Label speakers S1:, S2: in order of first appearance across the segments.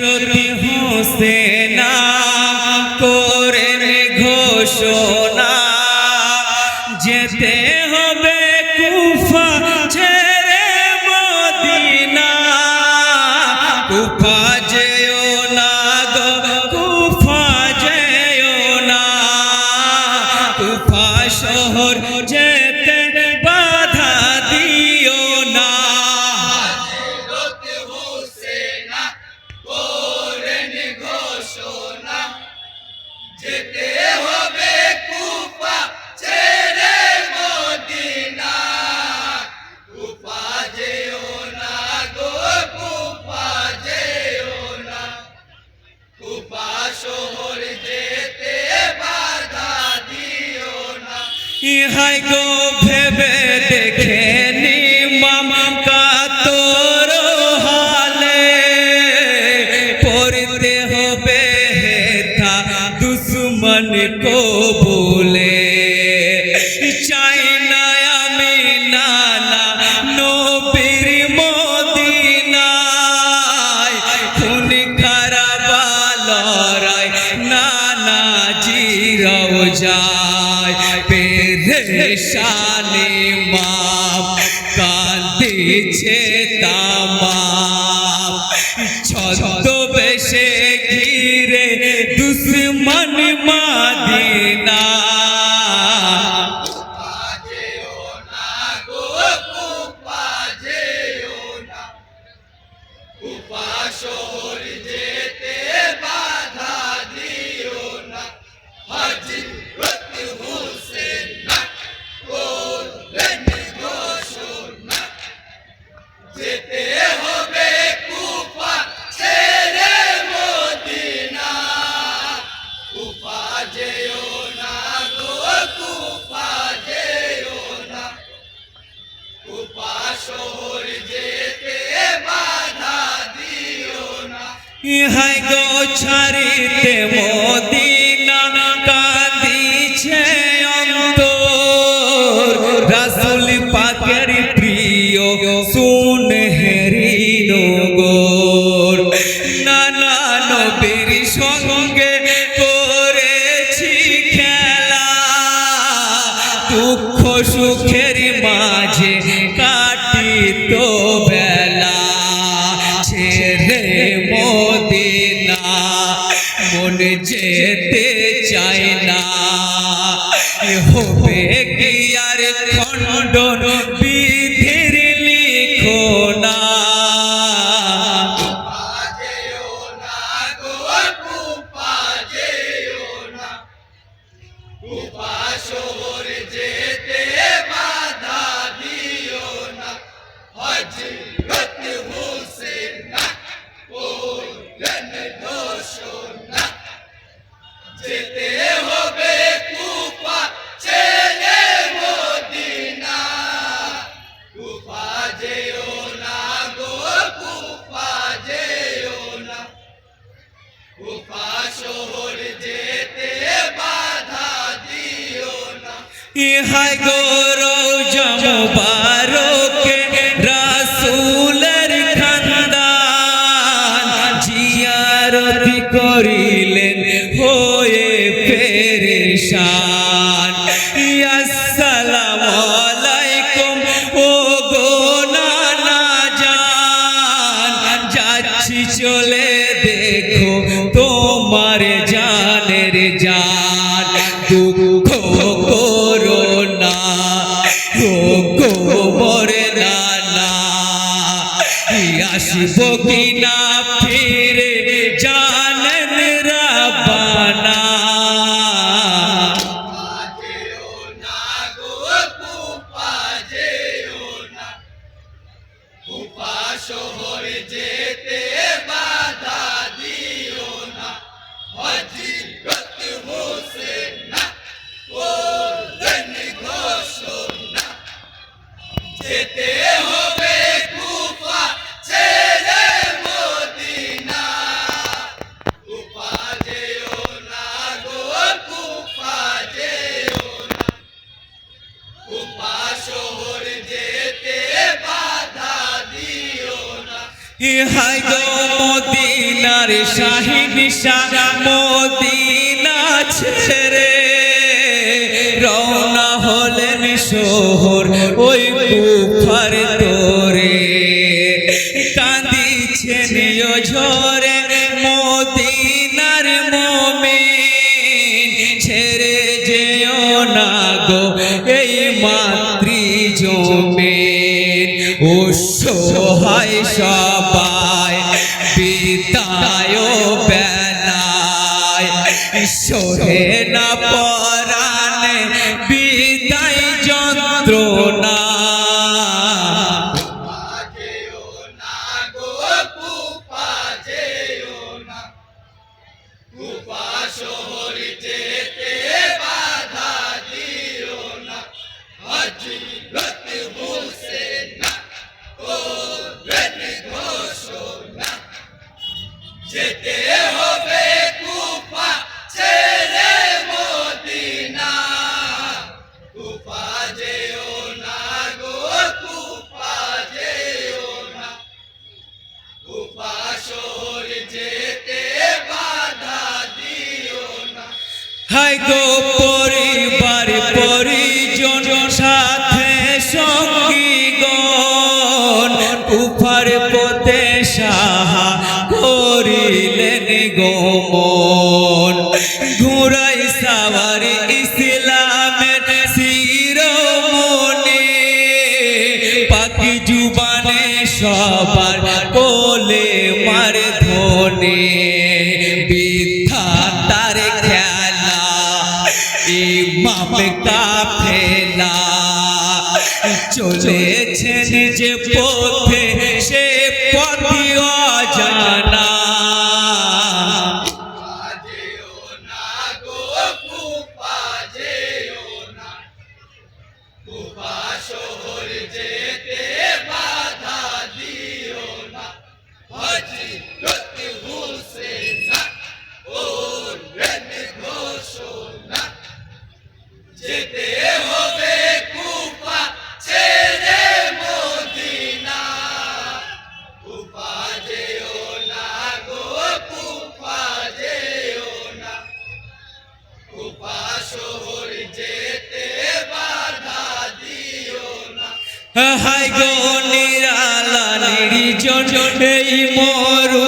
S1: হজরত হোসেন করেন ঘোষণা যেতে হবে কুফা ছেড়ে মদিনা। কুফা যেও না গো, কুফা যেও না, কুফা শহর যেতে বাধা দিও না।
S2: যেতে হবে কুফা ছেড়ে মদিনা। কুফা যেও না গো, কুফা যেও না, কুফা শহর যেতে বাধা দিও না।
S1: ইহাই গো ভেবে দেখে নিমাম কাতর হালে পড়তে হবে হেথা দুশ্মন কো বলে। চাই না আমি নানা নবীর মদিনায় খুন খারাপ লড়াই নানা জিরাও যায়। পেরেশানি মাপ কাঁদিছে তামাম ছদ্মবেশে ঘিরে দুশ্মন মদিনা।
S2: কুফা যেও না গো, কুফা যেও না, কুফা শহর যেতে বাধা দিও না। হযরত হোসেন করলেন ঘোষণা যেতে হবে কুফা ছেড়ে মদিনা। কুফা যেও না গো, কুফা যেও না, কুফা শহর যেতে বাধা দিও না।
S1: ইহাই গো ছাড়িতে মদিনা কাঁদিছে অন্তর রাসূল পাকের প্রিয় সুনহেরি নগর। নানা নবীর সঙ্গে করেছি খেলা দুঃখ সুখের মাঝে কাটিত বেলা। ছেড়ে মদিনা মন যেতে চায় না হবে কি আর খণ্ডন বিধির লিখো না।
S2: কুফা যেও না গো, কুফা যেও না, কুফা শহর যেতে বাধা দিও না। হযরত হোসেন করলেন ঘোষণা যেতে হবে কুফা ছেড়ে মদিনা। কুফা যেও না গো, কুফা যেও না, কুফা শহর যেতে বাধা দিও না।
S1: ইহাই গো রওজা মুবারকে রাসূলের খানদান জিয়ারত করিলেন হয়ে পেরেশান। আসসালামু আলাইকুম ও গো নানা জান, যাচ্ছি চলে দেখো তোমার জানের জান। দুঃখ করো না ও গো মোরে নানা, আসব কি না ফিরে জানেন রাব্বানা।
S2: কুফা যেও না গো, কুফা যেও না, কুফা শহর যেতে বাধা দিও না। হযরত হোসেন করলেন ঘোষণা যেতে হবে কুফা ছেড়ে মদিনা। কুফা যেও না গো, কুফা যেও না, কুফা শহর যেতে বাধা দিও না।
S1: ইহাই গো মদিনা মদিনার শাহিনশা মদিনা ছেড়ে রওনা হলেন শহর ওই কুফার তোরে কাঁদিছেন ঝরে মদিনার মুমিন ছেড়ে যেও না গো এই মাতৃজমিন অসহায় সবাই বিদায় বেলায় সহে না পরাণে বিদায় যন্ত্রণা
S2: যেও না গো কুফা যেও না কুফা শহর যেতে বাধা দিও না হযরত হোসেন করবেন ঘোষণা যেতে হবে কুফা ছেড়ে মদিনা কুফা যেও না গো কুফা যেও না কুফা শহর যেতে বাধা দিও না
S1: হায় গো পরিবার পরিজন সাথে সঙ্গী গণ কুফার পথে সাহা করিলেন গমন ঘুরাই সাওয়ার ইসলামের শিরোমণি পাকি জুবানে সবার কোলে মার ধ্বনি বিধাতার খেলা ইমাম কাফেলা চলেছেন যে পথে সে পথই অজানা
S2: যেও না গো কুফা যেও না কুফা শহর যেতে বাধা দিও না হযরত হোসেন করবেন ঘোষণা যেতে হবে কুফা ছেড়ে মদিনা কুফা যেও না গো কুফা যেও না কুফা শহর যেতে বাধা দিও না
S1: হাই গো নিরালা নির্জন এই মরু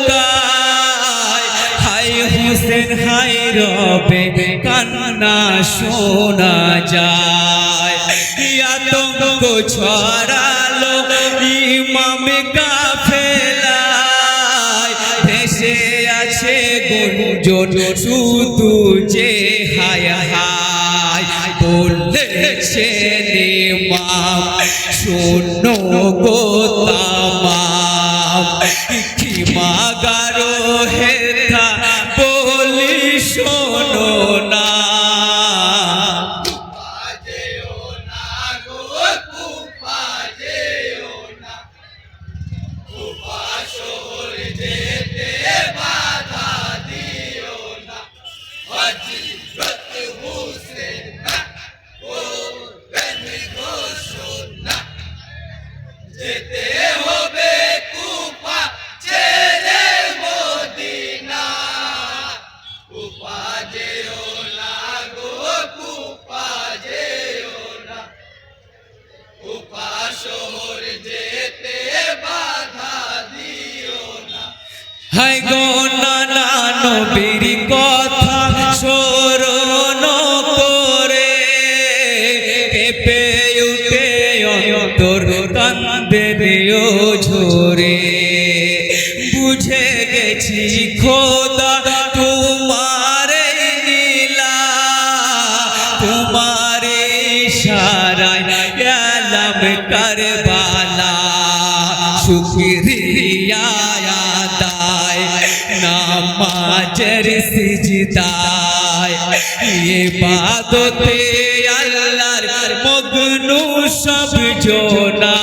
S1: বালুকায় হাই হোসেন হাই রবে কান্না শোনা যায় আতঙ্ক ছড়ালো ইমাম কাফেলায় ভেসে আছে গুঞ্জন শুধু যে হায় হায় বলেছেন ইমাম শোনো গো তামাম ক্ষমা গারো হেথা বলি শোনো না
S2: কুফা যেও না গো কুফা যেও না কুফা শহর যেতে বাধা দিও না হযরত হোসেন করবেন ঘোষণা যেতে হবে কুফা ছেড়ে মদিনা কুফা যেও না গো কুফা যেও না কুফা শহর যেতে বাধা দিও না
S1: হাই গো নানা নবীর কথা স্মরণ করে কেঁপে উঠে অন্তর কান্দে দিও ঝরে বুঝে গেছি খোদা তোমার নীলা তোমার ইশারায় আলম কারবালা শুকরিয়া আদায় নামাজের সিজদায় ইবাদতে আল্লাহর মগ্ন সব জোনা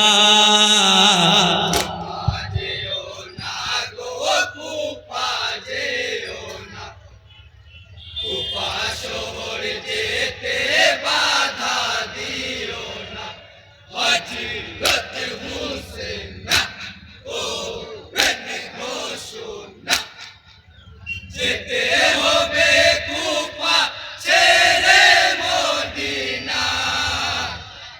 S2: যেও না গো কুফা যেও না কুফা শহর যেতে বাধা দিও না হযরত হোসেন করবেন ঘোষণা যেতে হবে কুফা ছেড়ে মদিনা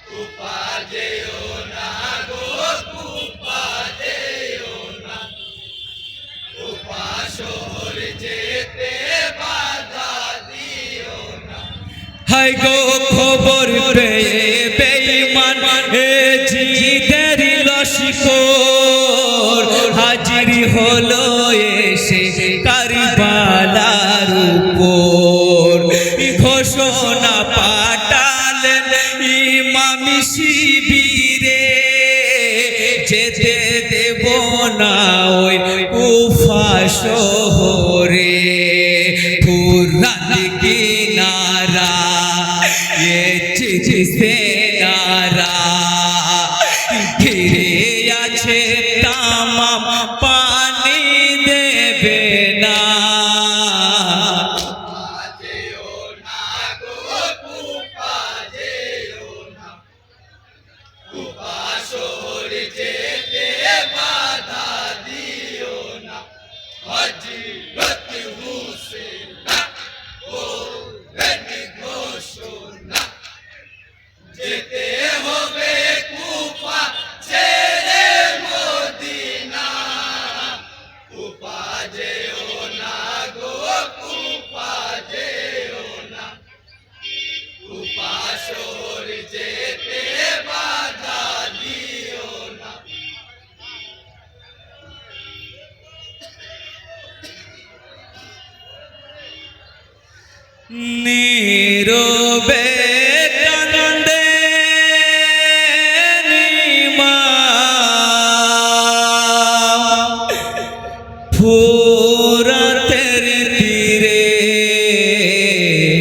S2: কুফা যেও না গো কুফা যেও না কুফা শহর যেতে বাধা দিও না
S1: হাই গো খবর পেয়ে বেঈমান এ জিদের লস্কর হাজির হলো এসে কারবালার উপর ঘোষণা পাঠালেন ইমাম শিবিরে যেতে দেব না ওই কুফা শহরে ফুররাত কিনারা ये चीज से नारा ঘিরে আছে তামাম পানি দেবে না
S2: যেও না গো কুফা যেও না কুফা শহর যেতে বাধা দিও না হযরত হুসেন বলেন ঘোষণা যেতে হবে কুফা ছেড়ে মদিনা কুফা যেও না গো কুফা যেও না কুফা শহর যেতে বাধা দিও না
S1: নীরবে কান্দে ইমাম ফুরা